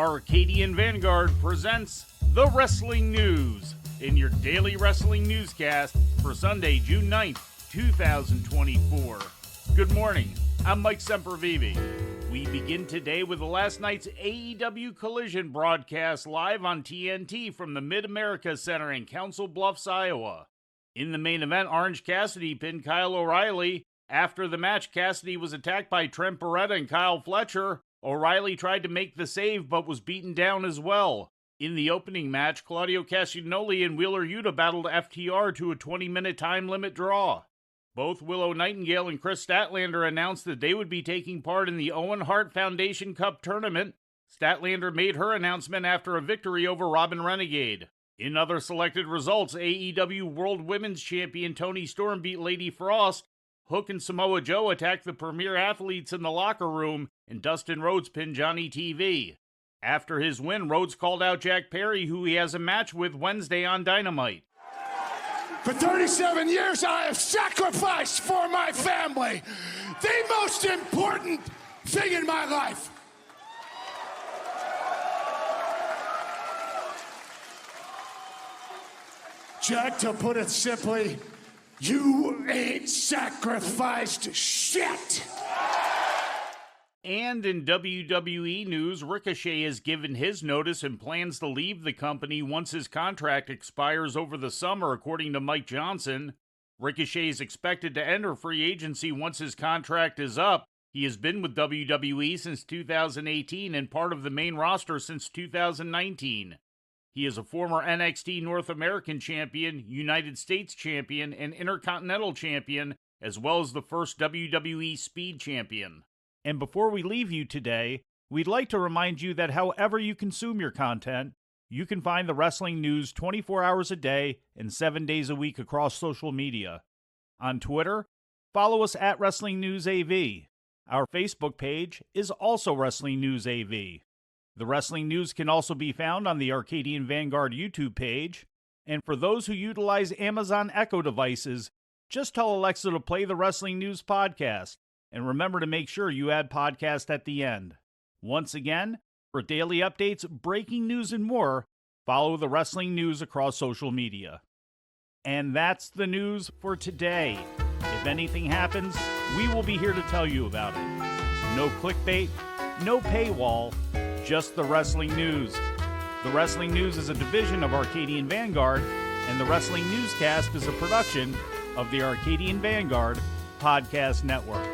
Arcadian Vanguard presents The Wrestling News in your daily wrestling newscast for Sunday, June 9th, 2024. Good morning, I'm Mike Sempervive. We begin today with last night's AEW Collision broadcast live on TNT from the Mid-America Center in Council Bluffs, Iowa. In the main event, Orange Cassidy pinned Kyle O'Reilly. After the match, Cassidy was attacked by Trent Beretta and Kyle Fletcher. O'Reilly tried to make the save, but was beaten down as well. In the opening match, Claudio Castagnoli and Wheeler Yuta battled FTR to a 20-minute time limit draw. Both Willow Nightingale and Chris Statlander announced that they would be taking part in the Owen Hart Foundation Cup tournament. Statlander made her announcement after a victory over Robin Renegade. In other selected results, AEW World Women's Champion Toni Storm beat Lady Frost. Hook and Samoa Joe attacked the premier athletes in the locker room, and Dustin Rhodes pinned Johnny TV. After his win, Rhodes called out Jack Perry, who he has a match with Wednesday on Dynamite. For 37 years, I have sacrificed for my family, the most important thing in my life. Jack, to put it simply, you ain't sacrificed shit. And in WWE news, Ricochet has given his notice and plans to leave the company once his contract expires over the summer, according to Mike Johnson. Ricochet is expected to enter free agency once his contract is up. He has been with WWE since 2018 and part of the main roster since 2019. He is a former NXT North American Champion, United States Champion, and Intercontinental Champion, as well as the first WWE Speed Champion. And before we leave you today, we'd like to remind you that however you consume your content, you can find the wrestling news 24 hours a day and 7 days a week across social media. On Twitter, follow us at Wrestling News AV. Our Facebook page is also Wrestling News AV. The Wrestling News can also be found on the Arcadian Vanguard YouTube page. And for those who utilize Amazon Echo devices, just tell Alexa to play the Wrestling News podcast. And remember to make sure you add podcast at the end. Once again, for daily updates, breaking news, and more, follow the Wrestling News across social media. And that's the news for today. If anything happens, we will be here to tell you about it. No clickbait, no paywall, just the Wrestling News. The Wrestling News is a division of Arcadian Vanguard, and the Wrestling Newscast is a production of the Arcadian Vanguard Podcast Network.